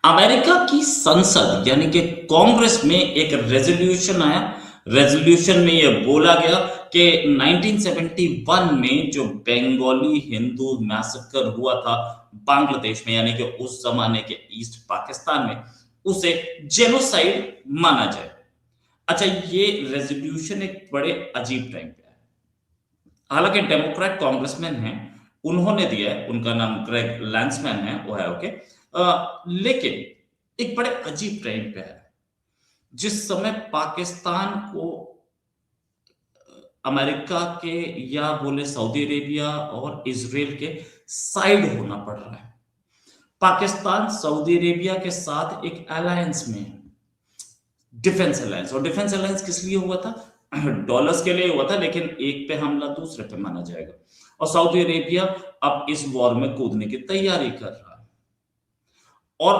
America की संसद यानी कि कांग्रेस में एक रेजोल्यूशन आया। रेजोल्यूशन में यह बोला गया कि 1971 में जो बंगाली हिंदू मैसेकर हुआ था बांग्लादेश में, यानी कि उस जमाने के ईस्ट पाकिस्तान में, उसे जेनोसाइड माना जाए। अच्छा, ये रेजोल्यूशन एक बड़े अजीब टाइम पे है। हालांकि डेमोक्रेट कांग्रेसमैन हैं, उन्होंने दिया है, उनका नाम ग्रेग लैंसमैन है, ओहायो के। लेकिन एक बड़े अजीब टाइम पे है, जिस समय पाकिस्तान को अमेरिका के या बोले सऊदी अरेबिया और इजराइल के साइड होना पड़ रहा है। पाकिस्तान सऊदी अरेबिया के साथ एक अलायंस में है, डिफेंस अलायंस। और डिफेंस अलायंस किस लिए हुआ था? डॉलर्स के लिए हुआ था, लेकिन एक पे हमला दूसरे पे माना जाएगा। और सऊदी अरेबिया अब इस वॉर में कूदने की तैयारी कर रहा है। और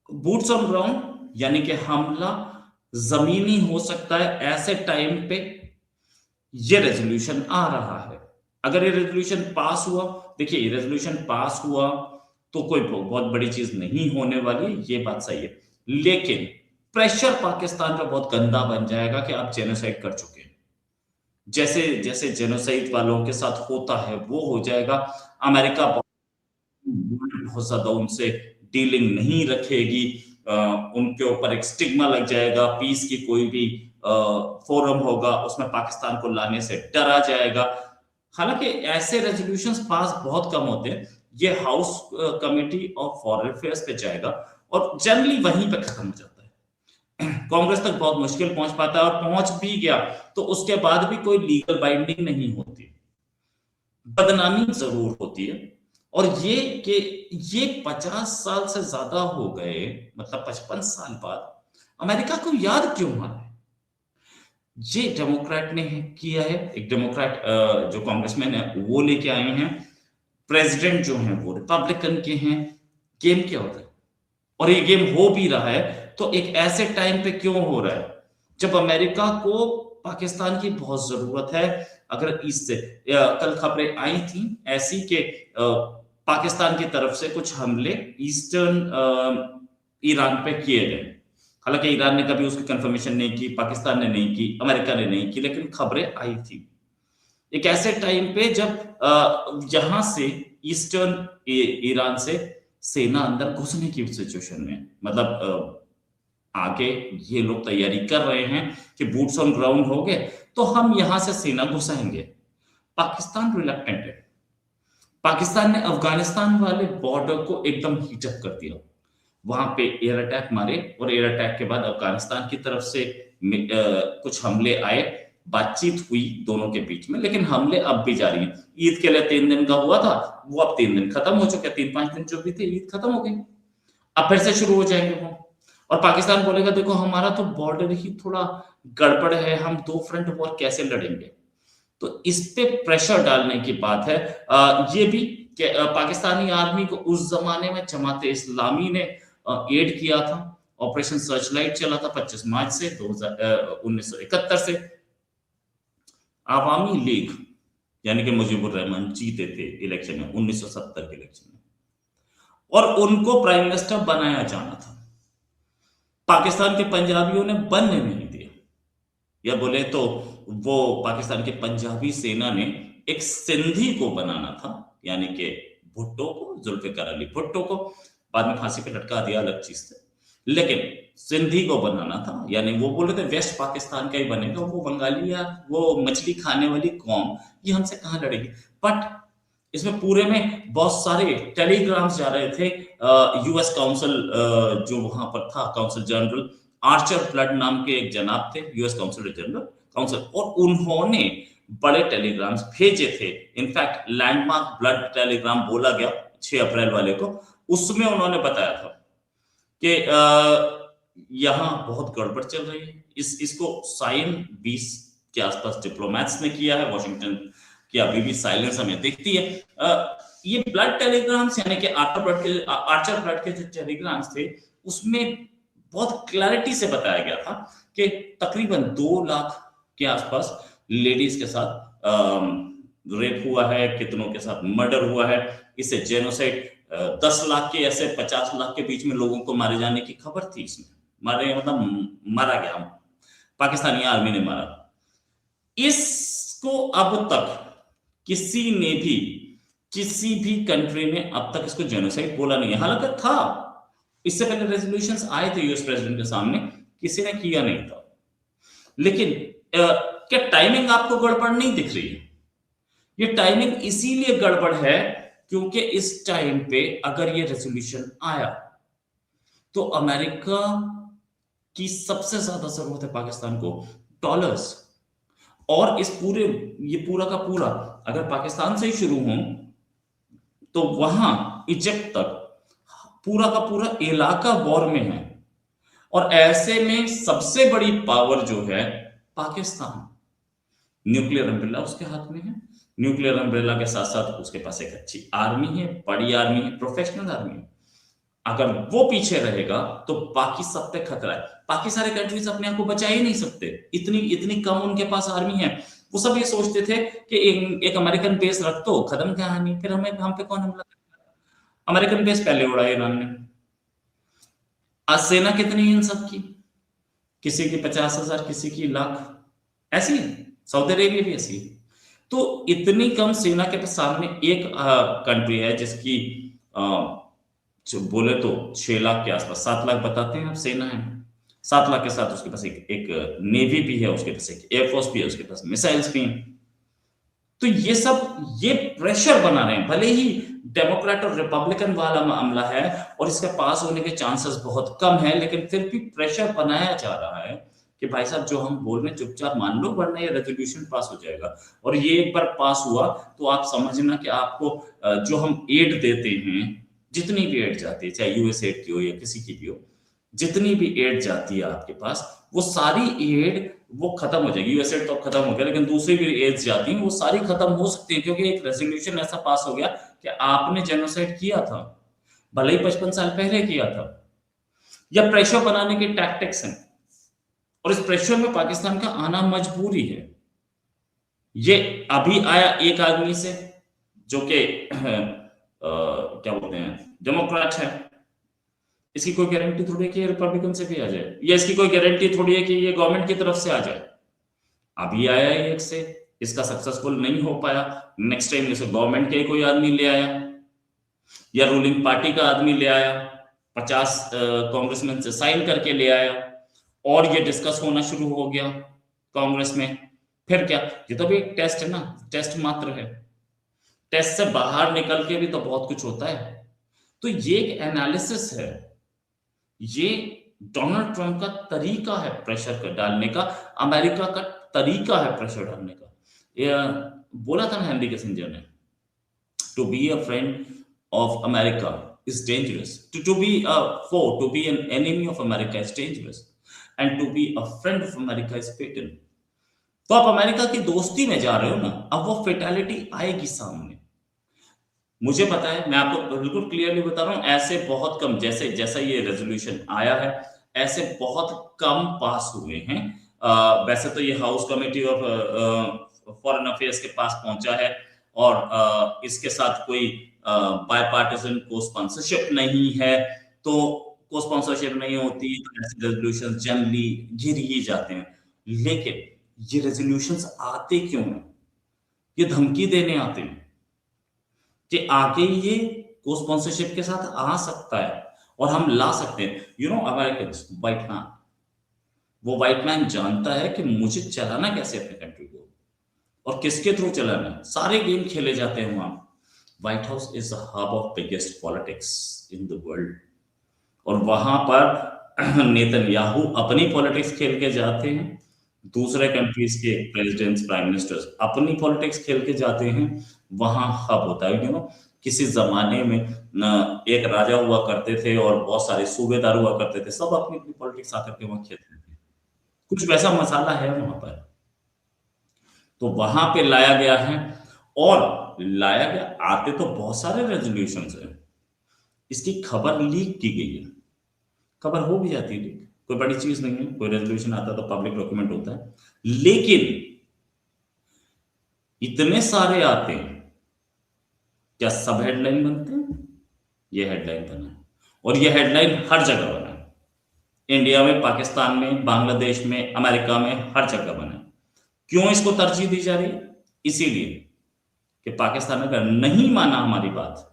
बूट्स ऑन ग्राउंड यानी कि हमला जमीनी हो सकता है, ऐसे टाइम पे ये रेजोल्यूशन आ रहा है। अगर ये रेजोल्यूशन पास हुआ, देखिए ये रेजोल्यूशन पास हुआ तो कोई बहुत बड़ी चीज नहीं होने वाली, ये बात सही है। लेकिन प्रेशर पाकिस्तान पे बहुत गंदा बन जाएगा कि आप जेनोसाइड कर चुके हैं। जैसे जैसे जेनोसाइड वालों के साथ होता है वो हो जाएगा। अमेरिका बहुत ज्यादा उनसे डीलिंग नहीं रखेगी। उनके ऊपर एक स्टिग्मा लग जाएगा। पीस की कोई भी फोरम होगा उसमें पाकिस्तान को लाने से डरा जाएगा। हालांकि ऐसे रेजोल्यूशंस पास बहुत कम होते हैं। ये house committee of foreign affairs पे जाएगा और जनरली वहीं पे खत्म हो जाता है। कांग्रेस तक बहुत मुश्किल पहुंच पाता है, और पहुंच भी गया तो उसके बाद भी कोई लीगल बाइंडिंग नहीं होती, बदनामी जरूर होती है। और ये कि ये 50 साल से ज्यादा हो गए, मतलब 55 साल बाद अमेरिका को याद क्यों आ रहा है? ये डेमोक्रेट ने किया है। एक डेमोक्रेट जो कांग्रेसमैन है वो लेके आए हैं। प्रेसिडेंट जो है वो रिपब्लिकन के हैं। गेम क्या होता है? और ये गेम हो भी रहा है तो एक ऐसे टाइम पे क्यों हो रहा है जब अमेरिका को पाकिस्तान की बहुत जरूरत है? अगर इससे कल खबरें आई थी ऐसी कि पाकिस्तान की तरफ से कुछ हमले ईस्टर्न ईरान पे किए गए। हालांकि ईरान ने कभी उसकी कंफर्मेशन नहीं की, पाकिस्तान ने नहीं की, अमेरिका ने नहीं की, लेकिन खबरें आई थी। एक ऐसे टाइम पे जब यहां से ईस्टर्न ईरान से सेना अंदर घुसने की सिचुएशन में, मतलब आगे ये लोग तैयारी कर रहे हैं कि बूट्स ऑन ग्राउंड हो गए तो हम यहां से सेना घुसाएंगे। पाकिस्तान रिलक्टेंट है। पाकिस्तान ने अफगानिस्तान वाले बॉर्डर को एकदम हीटअप कर दिया, वहां पे एयर अटैक मारे, और एयर अटैक के बाद अफगानिस्तान की तरफ से कुछ हमले आए। बातचीत हुई दोनों के बीच में, लेकिन हमले अब भी जारी हैं। ईद के लिए 3 दिन का हुआ था, वो अब 3 दिन खत्म हो चुके हैं। 3-5 दिन जो भी थे, ईद खत्म हो गई, अब फिर से शुरू हो जाएंगे वो। और पाकिस्तान बोलेगा देखो हमारा तो बॉर्डर ही थोड़ा गड़बड़ है, हम 2 फ्रंट वॉर कैसे लड़ेंगे? तो इस पे प्रेशर डालने की बात है। ये भी कि पाकिस्तानी आर्मी को उस जमाने में जमाते इस्लामी ने एड किया था। ऑपरेशन सर्चलाइट चला था 25 मार्च से 1971 से। आवामी लीग यानी कि मुजीबुर रहमान जीते थे इलेक्शन में, 1970 के इलेक्शन में, और उनको प्राइम मिनिस्टर बनाया जाना था। पाकिस्तान के पंजाबियों ने बनने नहीं दिया, या बोले तो वो पाकिस्तान के पंजाबी सेना ने एक सिंधी को बनाना था, यानी कि भुट्टो को, जुल्फिकार अली भुट्टो को। बाद में फांसी पे लटका दिया, अलग चीज थे, लेकिन सिंधी को बनाना था। यानी वो बोले थे वेस्ट पाकिस्तान का ही बनेगा, वो बंगाली या वो मछली खाने वाली कौम ये हमसे कहां लड़ेगी? बट इसमें पूरे में बहुत सारे टेलीग्राम्स जा रहे थे। यूएस काउंसिल जो वहां पर था, काउंसिल जनरल आर्चर ब्लड नाम के एक जनाब थे, यूएस काउंसिल जनरल काउंसिल, और उन्होंने बड़े टेलीग्राम्स भेजे थे। इनफैक्ट लैंडमार्क ब्लड टेलीग्राम बोला गया 6 अप्रैल वाले को। उसमें उन्होंने बताया था कि यहां बहुत गड़बड़ चल रही है। इसको साइन 20 के आसपास डिप्लोमैट्स ने किया है। वॉशिंगटन की अभी भी साइलेंस हमें दिखती है। ये ब्लड टेलीग्राम्स यानी कि आर्चर ब्लड के जो टेलीग्राम्स थे उसमें बहुत क्लैरिटी से बताया गया था कि तकरीबन 2 लाख के आसपास लेडीज के साथ रेप हुआ है, कितनों के साथ मर्डर हुआ है। इसे जेनोसाइड 10 लाख के ऐसे 50 लाख के बीच में लोगों को मारे जाने की खबर थी इसमें। मारे मतलब मारा गया, पाकिस्तानी आर्मी ने मारा। इसको अब तक किसी ने भी, किसी भी कंट्री ने अब तक इसको जेनोसाइड बोला नहीं है। हालांकि था, इससे पहले रेजोल्यूशंस आए थे यूएस प्रेसिडेंट के सामने, किसी ने किया नहीं था। लेकिन क्या टाइमिंग आपको गड़बड़ नहीं दिख रही है? ये टाइमिंग इसीलिए गड़बड़ है क्योंकि इस टाइम पे अगर ये रेजोल्यूशन आया तो अमेरिका की सबसे ज्यादा जरूरत है पाकिस्तान को डॉलर्स। और इस पूरे, ये पूरा का पूरा अगर पाकिस्तान से ही शुरू हो तो वहां इजिप्ट तक पूरा का पूरा इलाका वॉर में है। और ऐसे में सबसे बड़ी पावर जो है पाकिस्तान, न्यूक्लियर अम्ब्रेला उसके हाथ में है। न्यूक्लियर अम्ब्रेला के साथ साथ उसके पास एक अच्छी आर्मी है, बड़ी आर्मी है, प्रोफेशनल आर्मी है। अगर वो पीछे रहेगा तो बाकी सब पे खतरा है। बाकी सारे कंट्रीज अपने आप को बचा ही नहीं सकते, इतनी इतनी कम उनके पास आर्मी है। वो सब ये सोचते थे कि एक अमेरिकन बेस रख दो, खत्म कहानी, फिर हमें हम पे कौन हमला करेगा। अमेरिकन बेस पहले उड़ाया ईरान ने। आज सेना कितनी है इन सब की? किसी की 50,000, किसी की लाख, ऐसी है। सऊदी अरेबिया भी ऐसी है। तो इतनी कम सेना के सामने एक कंट्री है जिसकी जो बोले तो 6 लाख के आसपास, 7 लाख बताते हैं अब सेना है। 7 लाख के साथ उसके पास एक नेवी भी है, उसके पास एक एयरफोर्स भी है, उसके पास मिसाइल्स भी हैं। तो ये सब ये प्रेशर बना रहे हैं। भले ही डेमोक्रेट और रिपब्लिकन वाला मामला है और इसके पास होने के चांसेस बहुत कम है, लेकिन फिर भी प्रेशर बनाया जा रहा है कि भाई साहब जो हम बोल रहे हैं चुपचाप मान लो, वरना ये रेजोल्यूशन पास हो जाएगा। और ये एक बार पास हुआ तो आप समझना कि आपको जो हम एड देते हैं, जितनी भी एड जाती है, चाहे यूएस एड की हो या किसी की भी हो, जितनी भी एड जाती है आपके पास, वो सारी एड वो खत्म हो जाएगी। यूएस एड तो खत्म हो गया, लेकिन दूसरी भी एड जाती हैं वो सारी खत्म हो सकती है, क्योंकि एक रेजोल्यूशन ऐसा पास हो गया कि आपने जेनोसाइड किया था, भले ही 55 साल पहले किया था। या प्रेशर बनाने के टैक्टिक्स हैं, और इस प्रेशर में पाकिस्तान का आना मजबूरी है। ये अभी आया एक आदमी से जो कि क्या बोलते हैं, डेमोक्रेट है। इसकी कोई गारंटी थोड़ी है कि रिपब्लिकन से भी आ जाए, या इसकी कोई गारंटी थोड़ी है कि ये गवर्नमेंट की तरफ से आ जाए। अभी आया है एक से, इसका सक्सेसफुल नहीं हो पाया, नेक्स्ट टाइम इसे गवर्नमेंट के कोई आदमी ले आया या रूलिंग पार्टी का आदमी ले आया, 50 कांग्रेसमैन से साइन करके ले आया, और ये डिस्कस होना शुरू हो गया कांग्रेस में। फिर क्या, ये तो भी एक टेस्ट है ना, टेस्ट मात्र है। टेस्ट से बाहर निकल के भी तो बहुत कुछ होता है। तो ये एक एनालिसिस है, ये डोनाल्ड ट्रंप का तरीका है प्रेशर कर डालने का, अमेरिका का तरीका है प्रेशर डालने का। ये बोला था ना हेनरी किसिंजर ने, to be a friend of America is dangerous, to be a foe, to be an enemy of America is dangerous, and to be a friend of America is fatal. तो आप America की दोस्ती में जा रहे हो ना, अब वो फेटालिटी आएगी सामने। मुझे पता है, मैं आपको बिल्कुल क्लियरली बता रहा हूं, ऐसे बहुत कम, जैसे जैसा ये रेजोल्यूशन आया है ऐसे बहुत कम पास हुए हैं। वैसे तो ये house committee of foreign affairs के पास पहुंचा है, और इसके साथ कोई बायपार्टिसन को स्पॉन्सरशिप नहीं है। तो को स्पॉन्सरशिप नहीं होती तो ऐसे रेजोल्यूशन जनरली गिर ही जाते हैं। लेकिन ये रेजोल्यूशंस आते क्यों हैं? ये धमकी देने आते हैं कि आगे ये को स्पॉन्सरशिप के साथ आ सकता है और हम ला सकते हैं। You know American white man, वो व्हाइट मैन जानता है कि मुझे चलाना कैसे अपने कंट्री को और किसके थ्रू चलाना है। सारे गेम खेले जाते हैं वहां। White house is the hub of biggest politics in the world, और वहां पर नेतन्याहू अपनी पॉलिटिक्स खेल के जाते हैं, दूसरे कंट्रीज के प्रेसिडेंट्स, प्राइम मिनिस्टर्स अपनी पॉलिटिक्स खेल के जाते हैं। वहां हब होता है। यू नो किसी जमाने में एक राजा हुआ करते थे और बहुत सारे सूबेदार हुआ करते थे, सब अपनी अपनी पॉलिटिक्स आकर के वहां खेलते थे। कुछ वैसा मसाला है वहां पर, तो वहां पे लाया गया है। और लाया गया, आते तो बहुत सारे रेजोल्यूशन है। इसकी खबर लीक की गई है, खबर हो भी जाती है लीक, कोई बड़ी चीज नहीं है। कोई रेजोल्यूशन आता तो पब्लिक डॉक्यूमेंट होता है, लेकिन इतने सारे आते हैं, क्या सब हेडलाइन बनते हैं? ये हेडलाइन बना है, और ये हेडलाइन हर जगह बना है, इंडिया में, पाकिस्तान में, बांग्लादेश में, अमेरिका में, हर जगह बना है। क्यों इसको तरजीह दी जा रही है? इसीलिए कि पाकिस्तान अगर नहीं माना हमारी बात,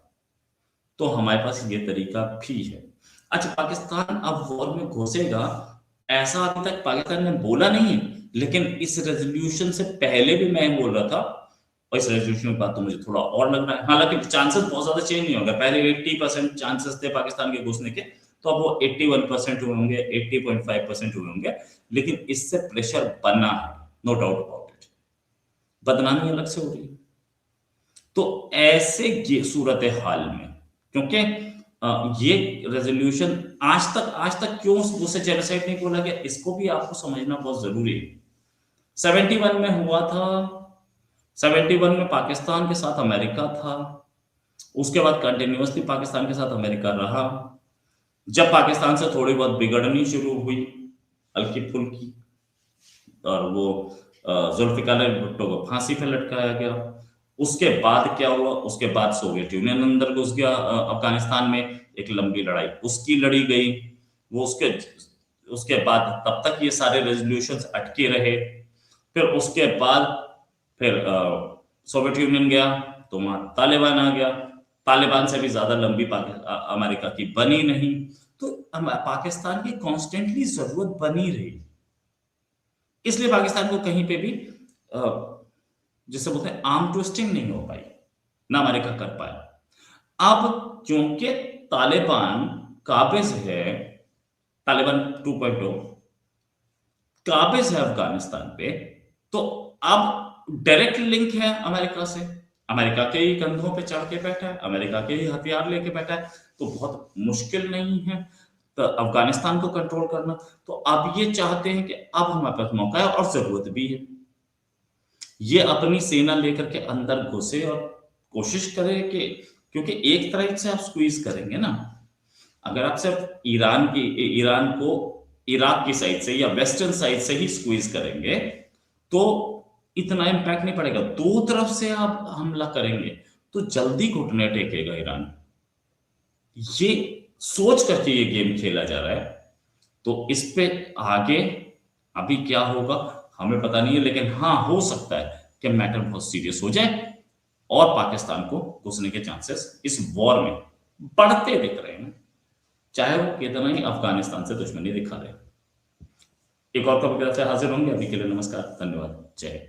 तो हमारे पास ये तरीका भी है। अच्छा, पाकिस्तान अब वॉर में घुसेगा, ऐसा अभी तक पाकिस्तान ने बोला नहीं है, लेकिन इस रेजोल्यूशन से पहले भी मैं बोल रहा था, और इस रेजोल्यूशन के बाद तो मुझे थोड़ा और लग रहा है। हालांकि चांसेस बहुत ज्यादा चेंज नहीं होगा, पहले 80% चांसेस थे पाकिस्तान के घुसने के, तो अब वो 81% हुए होंगे, 80.5% हुए होंगे, लेकिन इससे प्रेशर बना है, नो डाउट अबाउट इट। बदनामी अलग से हो रही है। तो ऐसे सूरत हाल में, क्योंकि ये रेजोल्यूशन आज तक क्यों उसे जेनोसाइड नहीं बोला गया, इसको भी आपको समझना बहुत जरूरी है। 71 में हुआ था, 71 में पाकिस्तान के साथ अमेरिका था, उसके बाद कंटिन्यूअसली पाकिस्तान के साथ अमेरिका रहा। जब पाकिस्तान से थोड़ी बहुत बिगड़नी शुरू हुई, हल्की फुल्की, और वो जुल्फिकार अली भुट्टो को फांसी पे लटकाया गया। उसके बाद क्या हुआ? उसके बाद सोवियत यूनियन अंदर घुस गया, अफगानिस्तान में एक लंबी लड़ाई उसकी लड़ी गई। वो उसके बाद तब तक ये सारे रेजोल्यूशंस अटके रहे। फिर उसके बाद फिर सोवियत यूनियन गया, तो वहां तालिबान आ गया। तालिबान से भी ज्यादा लंबी अमेरिका की बनी नहीं। तो पाकिस्तान की कॉन्स्टेंटली जरूरत बनी रही, इसलिए पाकिस्तान को कहीं पे भी जिसे बोलते हैं आर्म ट्विस्टिंग नहीं हो पाई, ना अमेरिका कर पाया। अब क्योंकि तालिबान काबिज है, तालिबान 2.0 काबिज है अफगानिस्तान पे, तो अब डायरेक्ट लिंक है अमेरिका से, अमेरिका के ही कंधों पे चढ़ के बैठा है, अमेरिका के ही हथियार लेके बैठा है, तो बहुत मुश्किल नहीं है तो अफगानिस्तान को कंट्रोल करना। तो अब ये चाहते हैं कि अब हमारे पास मौका है और जरूरत भी है, ये अपनी सेना लेकर के अंदर घुसे और कोशिश करे कि, क्योंकि एक तरह से आप स्क्वीज करेंगे ना, अगर आप सिर्फ ईरान को इराक की साइड से या वेस्टर्न साइड से ही स्क्वीज करेंगे तो इतना इंपैक्ट नहीं पड़ेगा। दो तरफ से आप हमला करेंगे तो जल्दी घुटने टेकेगा ईरान। ये सोच करके ये गेम खेला जा रहा है। तो इस पे आगे अभी क्या होगा हमें पता नहीं है, लेकिन हाँ हो सकता है कि मैटर बहुत सीरियस हो जाए और पाकिस्तान को घुसने के चांसेस इस वॉर में बढ़ते दिख रहे हैं, चाहे वो कितना ही अफगानिस्तान से दुश्मनी दिखा रहे। एक और टॉपिक के साथ हाजिर होंगे, अभी के लिए नमस्कार, धन्यवाद, जय हिंद।